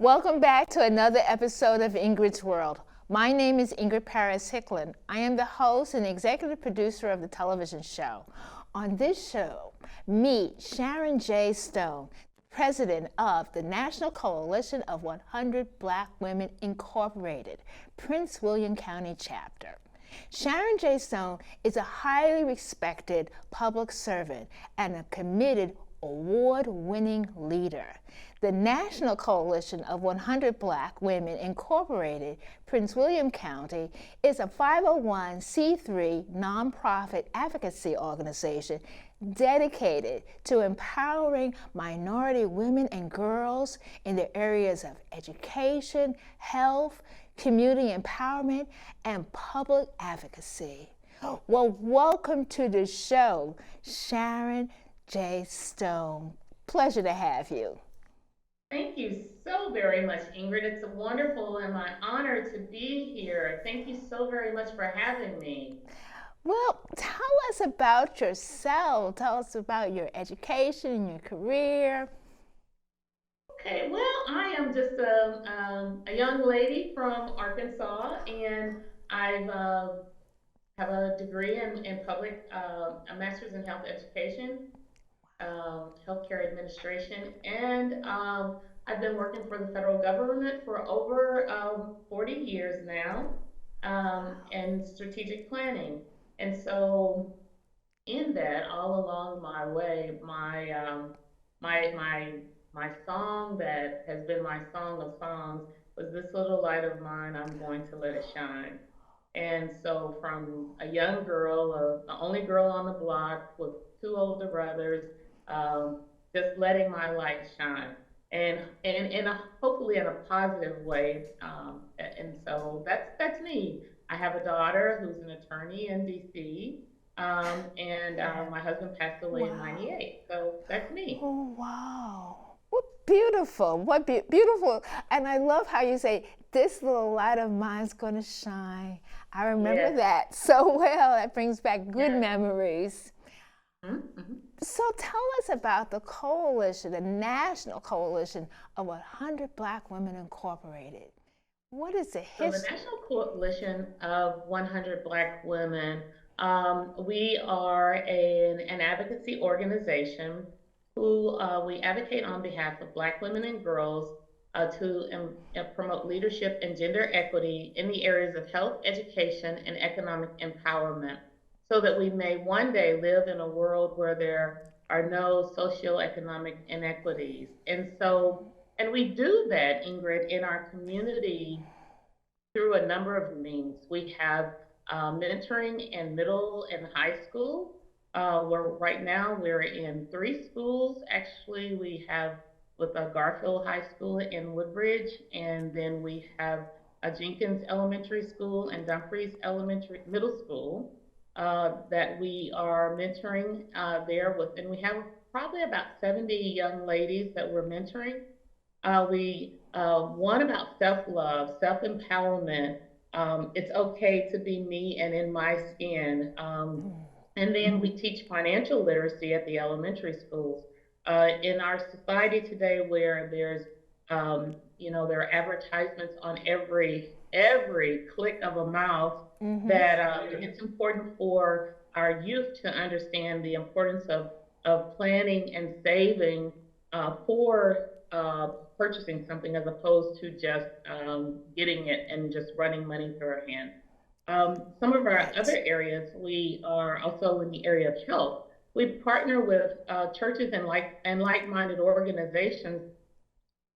Welcome back to another episode of Ingrid's World. My name is Ingrid Paris Hicklin. I am the host and executive producer of the television show. On this show, meet Sharon J. Stone, president of the National Coalition of 100 Black Women Incorporated, Prince William County chapter. Sharon J. Stone is a highly respected public servant and a committed award-winning leader. The National Coalition of 100 Black Women Incorporated, Prince William County, is a 501c3 nonprofit advocacy organization dedicated to empowering minority women and girls in the areas of education, health, community empowerment, and public advocacy. Well, welcome to the show, Sharon J. Stone. Pleasure to have you. Thank you so very much, Ingrid. It's a wonderful and my honor to be here. Thank you so very much for having me. Well, tell us about yourself. Tell us about your education and your career. Okay, well, I am just a young lady from Arkansas, and I've have a degree in public, a master's in health education, healthcare administration, and I've been working for the federal government for over 40 years now, in strategic planning. And so, in that, all along my way, my my my song that has been my song of songs was "This Little Light of Mine, I'm Going to Let It Shine." And so, from a young girl, the only girl on the block with two older brothers, um, just letting my light shine, and in a hopefully in a positive way. And so that's me. I have a daughter who's an attorney in D.C. And my husband passed away in Wow. '98. So that's me. Oh, wow. What beautiful. Beautiful. And I love how you say, this little light of mine's going to shine. I remember Yes. that so well. That brings back good Yes. memories. Mm-hmm. So tell us about the coalition, the National Coalition of 100 Black Women Incorporated. What is the So the history? National Coalition of 100 Black Women, we are an advocacy organization who we advocate on behalf of Black women and girls to promote leadership and gender equity in the areas of health, education, and economic empowerment, so that we may one day live in a world where there are no socioeconomic inequities. And we do that, Ingrid, in our community through a number of means. We have mentoring in middle and high school. Where right now we're in three schools. Actually, we have with a Garfield High School in Woodbridge, and then we have a Jenkins Elementary School and Dumfries Elementary Middle School that we are mentoring there with, and we have probably about 70 young ladies that we're mentoring. We one about self-love, self-empowerment. It's okay to be me and in my skin. And then we teach financial literacy at the elementary schools. In our society today, where there's there are advertisements on every click of a mouse, Mm-hmm. that it's important for our youth to understand the importance of planning and saving for purchasing something, as opposed to just getting it and just running money through our hands. Some of our other Right. areas, we are also in the area of health. We partner with churches and like-minded organizations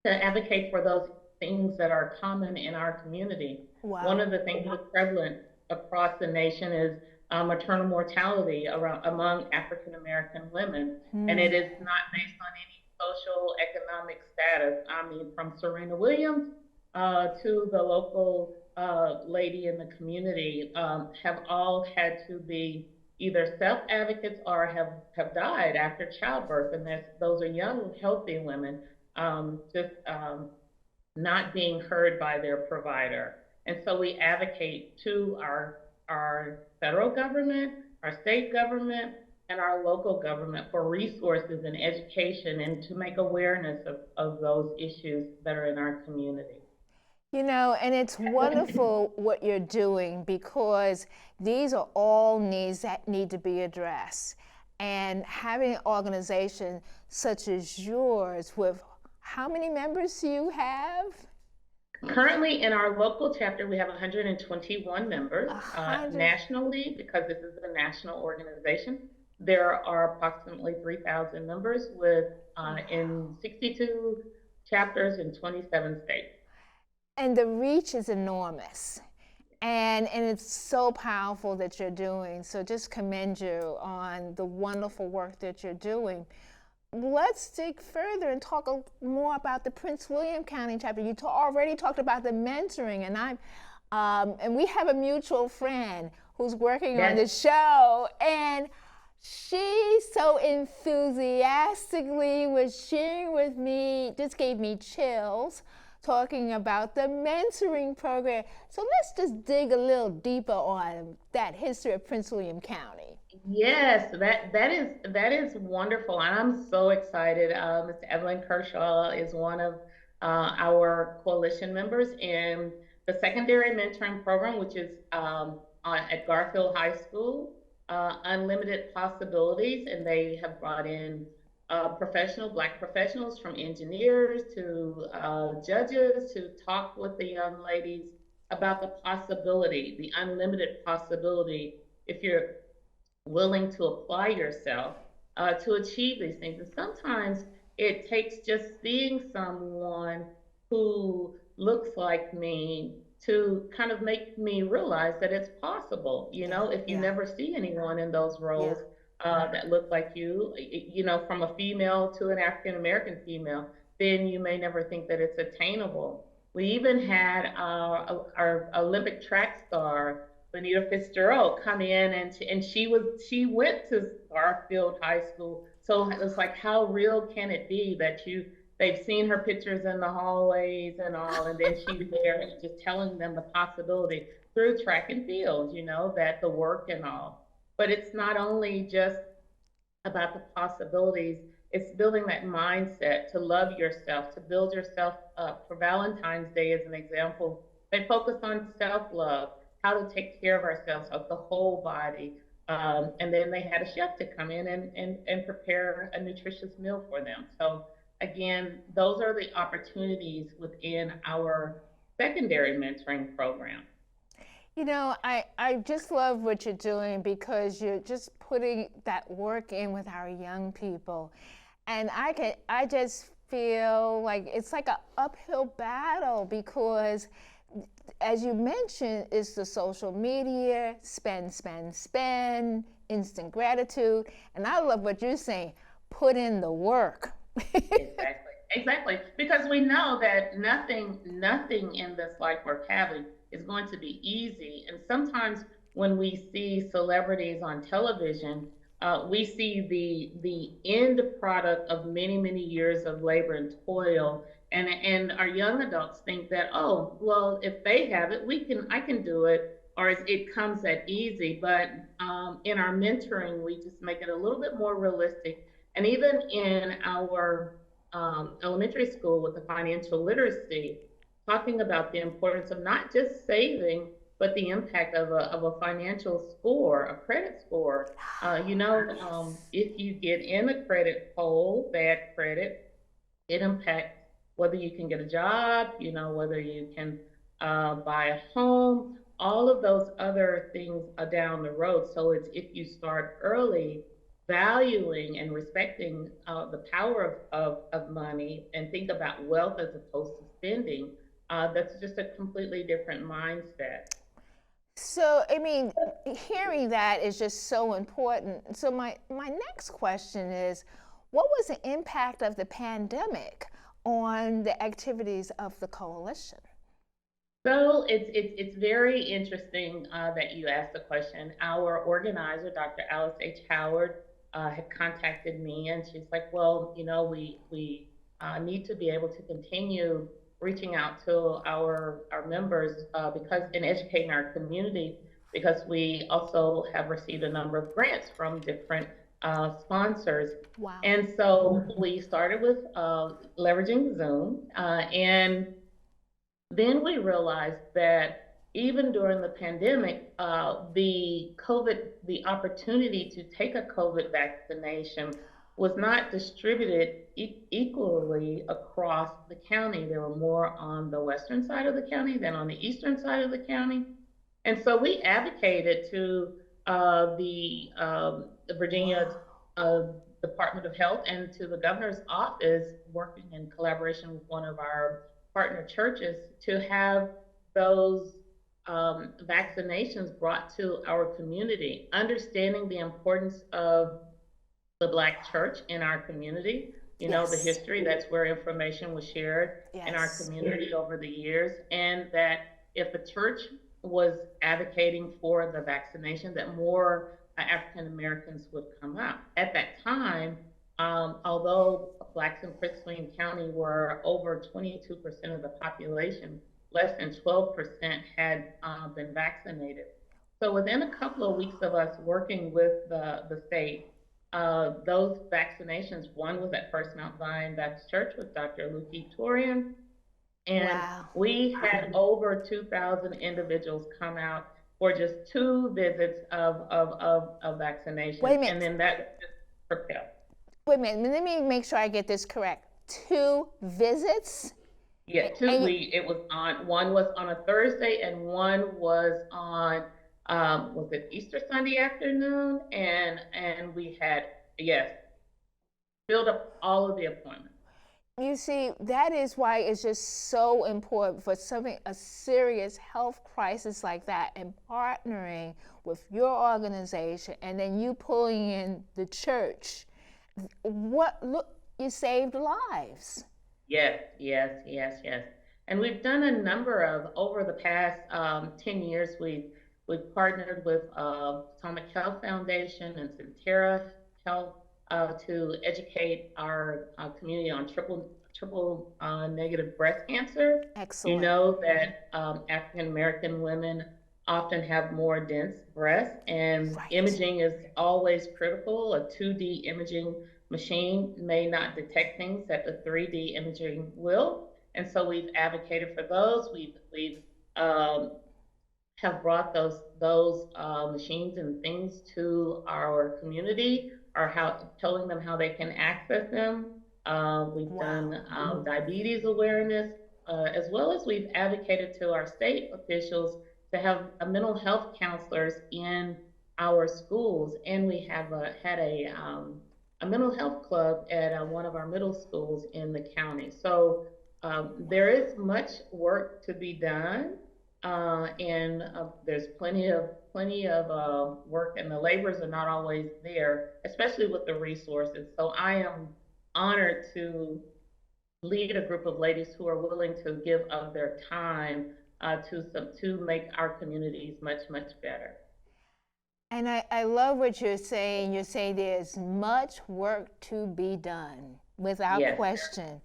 to advocate for those things that are common in our community. One Wow. of the things that's prevalent across the nation is maternal mortality among African American women, and Mm. it is not based on any social economic status. I mean, from Serena Williams to the local lady in the community, have all had to be either self advocates or have died after childbirth, and those are young, healthy women, just not being heard by their provider. And so we advocate to our federal government, our state government, and our local government for resources and education and to make awareness of those issues that are in our community. You know, and it's wonderful what you're doing because these are all needs that need to be addressed. And having an organization such as yours with how many members do you have? Currently, in our local chapter, we have 121 members. 100. Nationally, because this is a national organization, there are approximately 3,000 members with in 62 chapters in 27 states. And the reach is enormous. And it's so powerful that you're doing. So just commend you on the wonderful work that you're doing. Let's dig further and talk more about the Prince William County chapter. You already talked about the mentoring, and we have a mutual friend who's working on the show, and she so enthusiastically was sharing with me, just gave me chills, talking about the mentoring program. So let's just dig a little deeper on that history of Prince William County. Yes, that is wonderful, and I'm so excited. Mr. Evelyn Kershaw is one of our coalition members in the secondary mentoring program, which is at Garfield High School, Unlimited Possibilities, and they have brought in Black professionals from engineers to judges to talk with the young ladies about the possibility, the unlimited possibility, if you're willing to apply yourself to achieve these things. And sometimes it takes just seeing someone who looks like me to kind of make me realize that it's possible. You know, if you never see anyone in those roles that look like you know, from a female to an African American female, then you may never think that it's attainable. We even had our Olympic track star Benita Fitzgerald come in, and she went to Garfield High School. So it's like, how real can it be that they've seen her pictures in the hallways and all, and then she's there and just telling them the possibility through track and field, you know, that the work and all. But it's not only just about the possibilities, it's building that mindset to love yourself, to build yourself up. For Valentine's Day, as an example, they focus on self love, how to take care of ourselves, of the whole body. And then they had a chef to come in and prepare a nutritious meal for them. So, again, those are the opportunities within our secondary mentoring program. You know, I just love what you're doing because you're just putting that work in with our young people. And I just feel like it's like an uphill battle because, as you mentioned, it's the social media, spend, instant gratitude. And I love what you're saying, put in the work. Exactly. Because we know that nothing in this life we're having is going to be easy. And sometimes when we see celebrities on television, we see the end product of many years of labor and toil, and our young adults think that, oh, well, if they have it, I can do it, or it comes that easy. But in our mentoring, we just make it a little bit more realistic. And even in our elementary school with the financial literacy, talking about the importance of not just saving, but the impact of a financial score, a credit score. You know, if you get in a credit hole, bad credit, it impacts whether you can get a job, you know, whether you can buy a home, all of those other things are down the road. So it's if you start early, valuing and respecting the power of money and think about wealth as opposed to spending, that's just a completely different mindset. So, I mean, hearing that is just so important. So, my next question is, what was the impact of the pandemic on the activities of the coalition? So it's very interesting that you asked the question. Our organizer, Dr. Alice H. Howard, had contacted me, and she's like, "Well, you know, we need to be able to continue reaching out to our members because in educating our community, because we also have received a number of grants from different sponsors. Wow. And so we started with leveraging Zoom, and then we realized that even during the pandemic, the opportunity to take a COVID vaccination was not distributed equally across the county. There were more on the western side of the county than on the eastern side of the county. And so we advocated to the Virginia uh, Department of Health and to the governor's office, working in collaboration with one of our partner churches, to have those vaccinations brought to our community, understanding the importance of the Black church in our community. You know, the Yes. history, that's where information was shared in our Yes. community over the years, and that if the church was advocating for the vaccination, that more African Americans would come out. At that time, although Blacks in Prince William County were over 22% of the population, less than 12% had been vaccinated. So within a couple of weeks of us working with the state, those vaccinations, one was at First Mount Zion Baptist Church with Dr. Luki Torian, and Wow. we had over 2,000 individuals come out for just 2 visits of Wait a vaccinations, and minute. then that just propelled. Wait a minute. Let me make sure I get this correct. 2 visits? Yeah, two. And you, It was on, one was on a Thursday and one was on was it Easter Sunday afternoon, and we had, yes, filled up all of the appointments. you see, that is why it's just so important for something, a serious health crisis like that, and partnering with your organization and then you pulling in the church. What, look, you saved lives. Yes, yes, yes, yes. And we've done a number of, over the past 10 years, we've partnered with Atomic Health Foundation and Centera Health to educate our community on triple negative breast cancer. You Excellent. know that African American women often have more dense breasts, and Right. imaging is always critical. A 2D imaging machine may not detect things that the 3D imaging will. And so we've advocated for those. We've um, have brought those machines and things to our community, or how telling them how they can access them. We've Wow. done diabetes awareness, as well as we've advocated to our state officials to have mental health counselors in our schools, and we have had a mental health club at one of our middle schools in the county. So there is much work to be done, and there's plenty of work, and the laborers are not always there, especially with the resources. So I am honored to lead a group of ladies who are willing to give of their time to make our communities much better. And I love what you're saying. You're saying there's much work to be done, without Yes, question.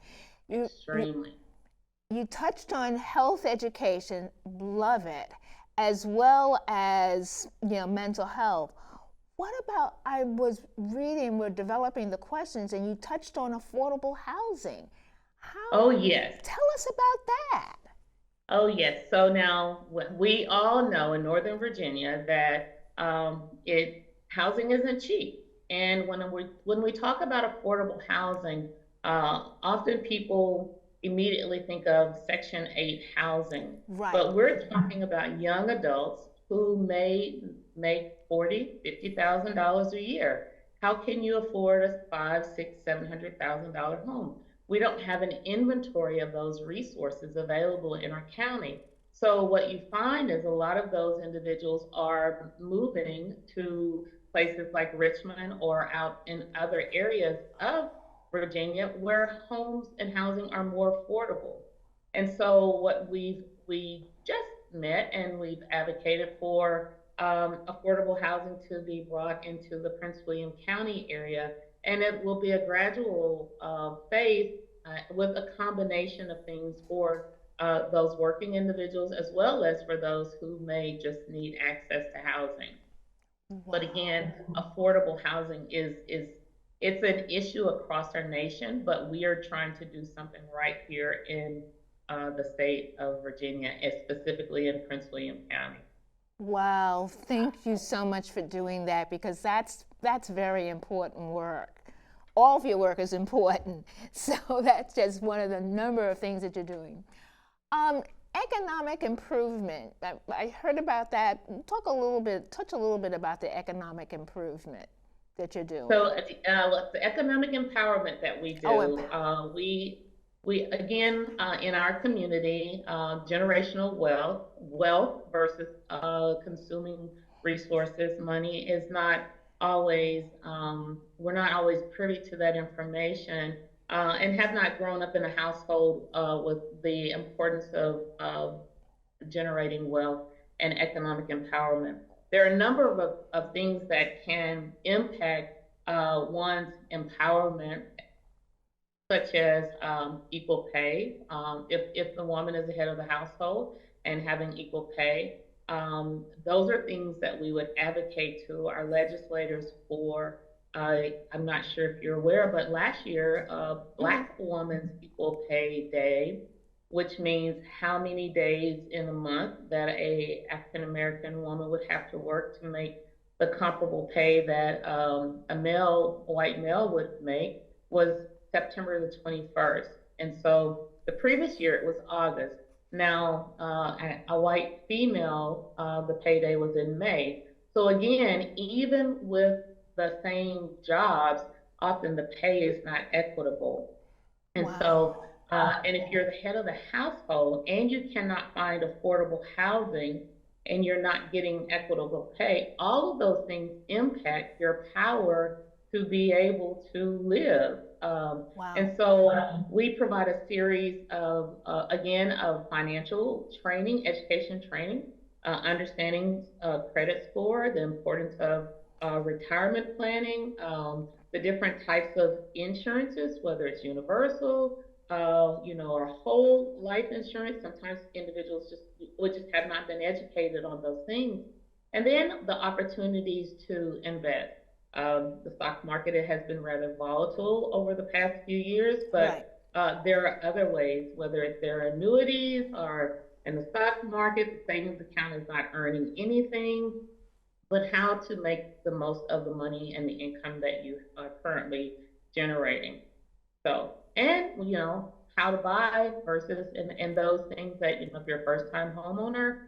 You, extremely. you touched on health education, love it, as well as mental health. What about, I was reading, we're developing the questions, and you touched on affordable housing. Oh How? yes. Tell us about that. Oh, yes. So now we all know in Northern Virginia that it housing isn't cheap. And when we talk about affordable housing, often people immediately think of Section 8 housing, Right. but we're talking about young adults who may make 40, $50,000 a year. How can you afford a five, six, $700,000 home? We don't have an inventory of those resources available in our county. So what you find is a lot of those individuals are moving to places like Richmond or out in other areas of Virginia where homes and housing are more affordable. And so what we just met, and we've advocated for affordable housing to be brought into the Prince William County area, and it will be a gradual phase with a combination of things for those working individuals, as well as for those who may just need access to housing. But Wow. again, affordable housing is it's an issue across our nation, but we are trying to do something right here in the state of Virginia, and specifically in Prince William County. Wow, thank you so much for doing that because that's very important work. All of your work is important. So that's just one of the number of things that you're doing. Um, Economic improvement. I heard about that. Touch a little bit about the economic improvement that you're So, doing. the economic empowerment that we Oh, do, we again in our community, generational wealth versus consuming resources. Money is not always we're not always privy to that information, and have not grown up in a household with the importance of generating wealth and economic empowerment. There are a number of things that can impact one's empowerment, such as equal pay. If the woman is the head of the household and having equal pay, those are things that we would advocate to our legislators for. I'm not sure if you're aware, but last year, mm-hmm. Black Women's Equal Pay Day, which means how many days in a month that a African American woman would have to work to make the comparable pay that white male would make, was September the 21st. And so the previous year it was August. Now, a white female, the payday was in May. So again, even with the same jobs, often the pay is not equitable. And Wow. so, and if you're the head of the household and you cannot find affordable housing and you're not getting equitable pay, all of those things impact your power to be able to live. Wow. And so we provide a series of, again, of financial training, education training, understanding credit score, the importance of retirement planning, the different types of insurances, whether it's universal, or whole life insurance. Sometimes individuals just have not been educated on those things, and then the opportunities to invest. The stock market, it has been rather volatile over the past few years, Right. but there are other ways, whether it's their annuities or in the stock market, the savings account is not earning anything, but how to make the most of the money and the income that you are currently generating. So, and how to buy versus and those things that, if you're a first time homeowner,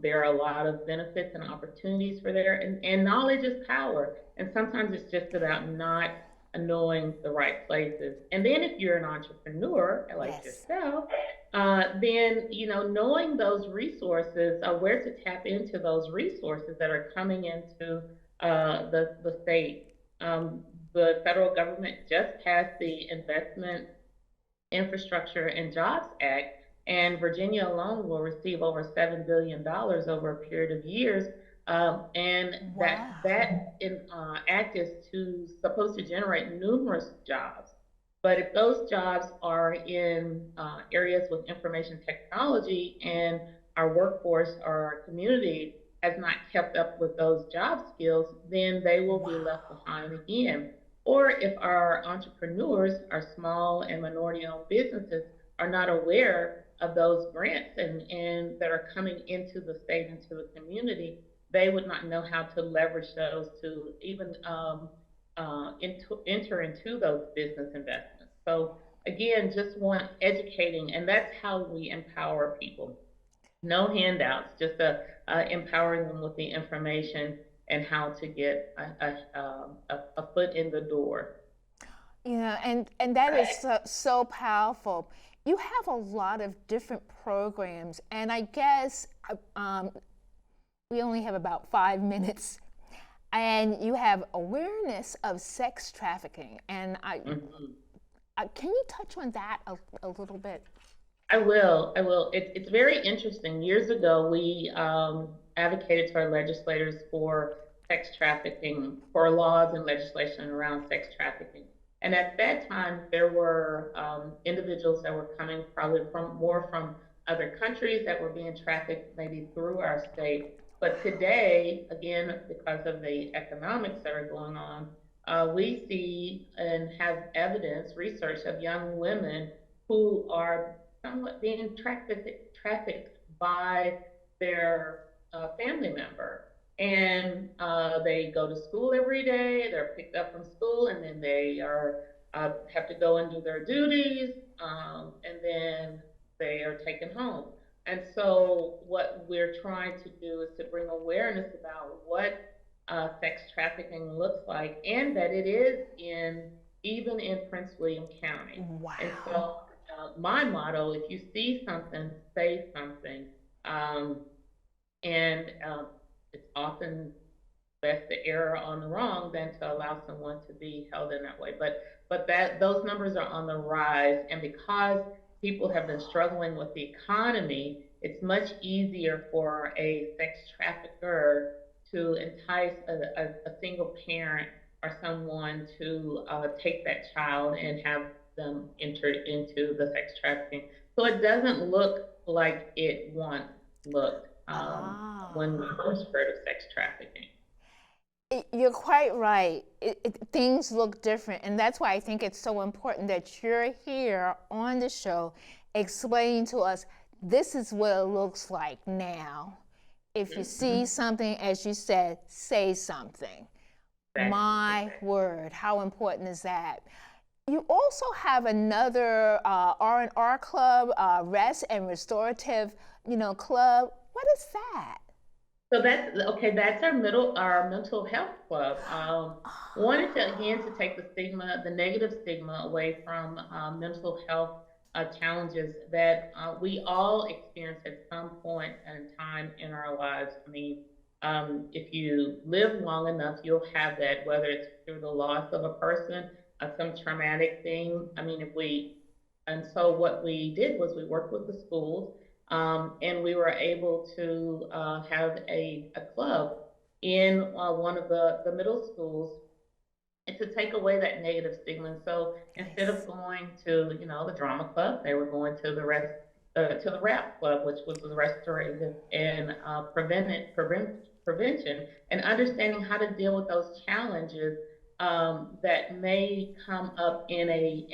there are a lot of benefits and opportunities for there. And knowledge is power. And sometimes it's just about not knowing the right places. And then if you're an entrepreneur like Yes. yourself, then knowing those resources, where to tap into those resources that are coming into the state. The federal government just passed the Investment, Infrastructure, and Jobs Act, and Virginia alone will receive over $7 billion over a period of years. And Wow. that act is supposed to generate numerous jobs. But if those jobs are in areas with information technology and our workforce or our community has not kept up with those job skills, then they will be left Wow. behind again. Or if our entrepreneurs, our small and minority owned businesses, are not aware of those grants and that are coming into the state, into the community, they would not know how to leverage those to even enter into those business investments. So again, just want educating, and that's how we empower people. No handouts, just empowering them with the information and how to get a foot in the door. And that is so powerful. You have a lot of different programs, and I guess we only have about 5 minutes. And you have awareness of sex trafficking, and Mhm. can you touch on that a little bit? I will. I will. It's very interesting. Years ago, we advocated to our legislators for sex trafficking, for laws and legislation around sex trafficking. And at that time, there were individuals that were coming probably from other countries that were being trafficked maybe through our state. But today, again, because of the economics that are going on, we see and have evidence, research of young women who are somewhat being trafficked by their family member. And they go to school every day, they're picked up from school, and then they are have to go and do their duties, and then they are taken home. And so, what we're trying to do is to bring awareness about what sex trafficking looks like, and that it is even in Prince William County. And so, Wow. my motto: if you see something, say something. Um, and it's often best to err on the wrong than to allow someone to be held in that way. But that those numbers are on the rise, and because people have been struggling with the economy, it's much easier for a sex trafficker to entice a single parent or someone to take that child and have them enter into the sex trafficking. So it doesn't look like it once looked when Ah. we first heard of sex trafficking. You're quite right. Things look different, and that's why I think it's so important that you're here on the show explaining to us this is what it looks like now. If you see something, as you said, say something. Exactly, My exactly. word, how important is that? You also have another R&R club, rest and restorative, club. What is that? So that's okay. That's our mental health club. Wanted to again to take the stigma, the negative stigma away from mental health challenges that we all experience at some point in time in our lives. I mean, if you live long enough, you'll have that, whether it's through the loss of a person, some traumatic thing. I mean, if we and so what we did was we worked with the schools, and we were able to have a club in one of the middle schools, and to take away that negative stigma. And so instead of Nice. going to the drama club, they were going to the rap club, which was the restorative and prevention, and understanding how to deal with those challenges that may come up in a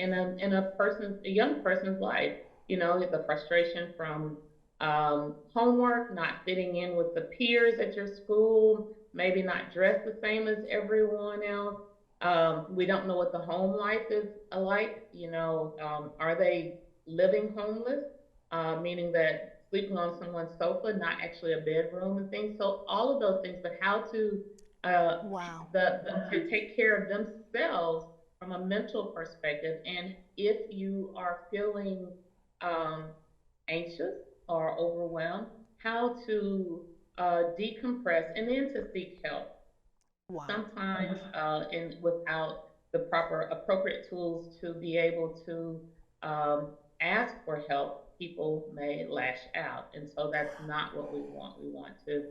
young person's life. The frustration from homework, not fitting in with the peers at your school, maybe not dressed the same as everyone else. We don't know what the home life is like. Are they living homeless, meaning that sleeping on someone's sofa, not actually a bedroom and things. So all of those things, but how to uh, Wow. to take care of themselves from a mental perspective. And if you are feeling um, anxious or overwhelmed, how to decompress and then to seek help. Wow. Sometimes in without the proper appropriate tools to be able to um, ask for help, people may lash out, and so that's not what we want. We want to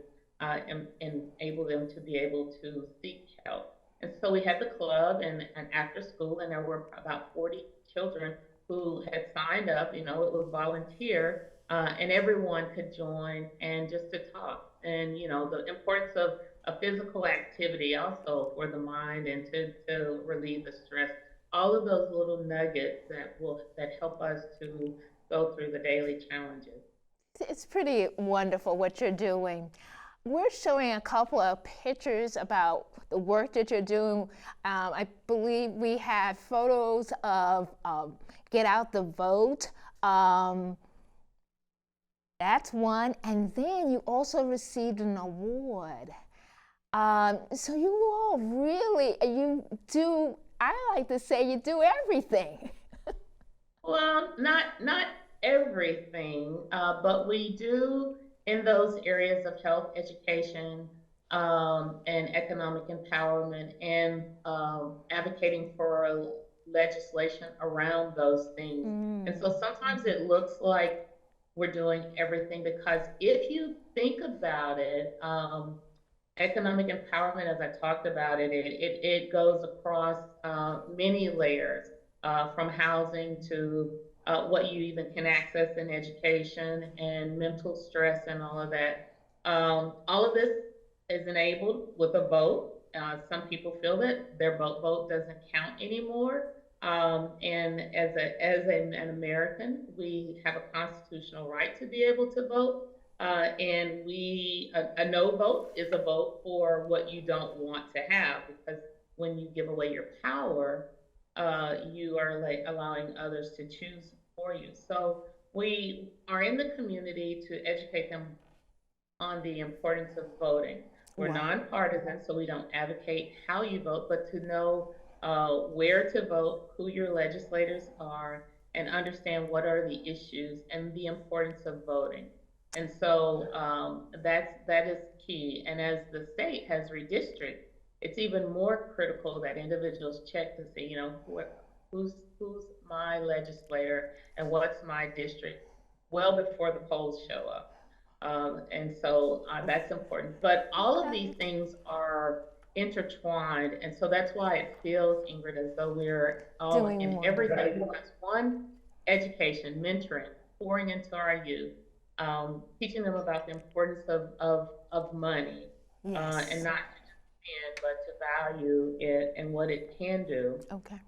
enable them to be able to seek help. And so we had the club and after school, and there were about 40 children who had signed up. It was volunteer, and everyone could join and just to talk. And the importance of a physical activity also for the mind and to relieve the stress. All of those little nuggets that help us to go through the daily challenges. It's pretty wonderful what you're doing. We're showing a couple of pictures about the work that you're doing. I believe we have photos of Get Out the Vote. Um, that's one. And then you also received an award. So you all really, you do, I like to say you do everything. Well, not everything, but we do in those areas of health, education, and economic empowerment, and advocating for legislation around those things. And Mm. so sometimes it looks like we're doing everything because if you think about it, economic empowerment, as I talked about it goes across many layers, from housing to what you even can access in education and mental stress and all of that. All of this is enabled with a vote. Some people feel that their vote doesn't count anymore. And an American, we have a constitutional right to be able to vote. And a no vote is a vote for what you don't want to have, because when you give away your power, you are like allowing others to choose for you. So we are in the community to educate them on the importance of voting. We're Wow. nonpartisan, so we don't advocate how you vote, but to know where to vote, who your legislators are, and understand what are the issues and the importance of voting. And so that is key. And as the state has redistricted, it's even more critical that individuals check to see, who's my legislator and what's my district well before the polls show up. And so that's important. But all of these things are intertwined. And so that's why it feels, Ingrid, as though we're all Doing in more. everything. Because one, education, mentoring, pouring into our youth, teaching them about the importance of money, Yes. and not to just spend, but to value it and what it can do. Okay.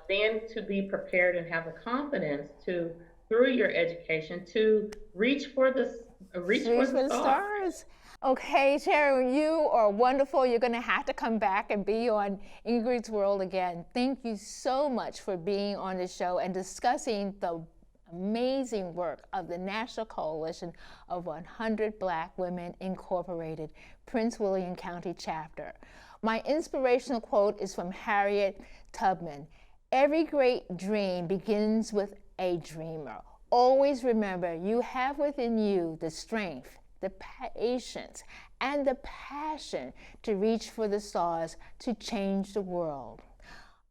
Then to be prepared and have the confidence to, through your education, to reach for the star. Stars. Okay, Sharon, you are wonderful. You're going to have to come back and be on Ingrid's World again. Thank you so much for being on the show and discussing the amazing work of the National Coalition of 100 Black Women Incorporated, Prince William County Chapter. My inspirational quote is from Harriet Tubman. Every great dream begins with a dreamer. Always remember, you have within you the strength, the patience, and the passion to reach for the stars to change the world.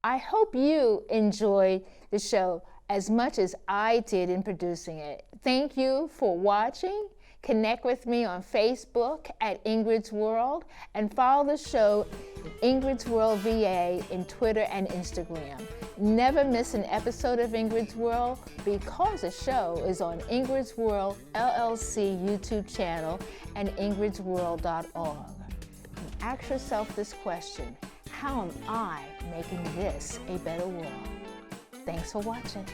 I hope you enjoyed the show as much as I did in producing it. Thank you for watching. Connect with me on Facebook at Ingrid's World and follow the show Ingrid's World VA in Twitter and Instagram. Never miss an episode of Ingrid's World because the show is on Ingrid's World LLC YouTube channel and ingridsworld.org. And ask yourself this question: how am I making this a better world? Thanks for watching.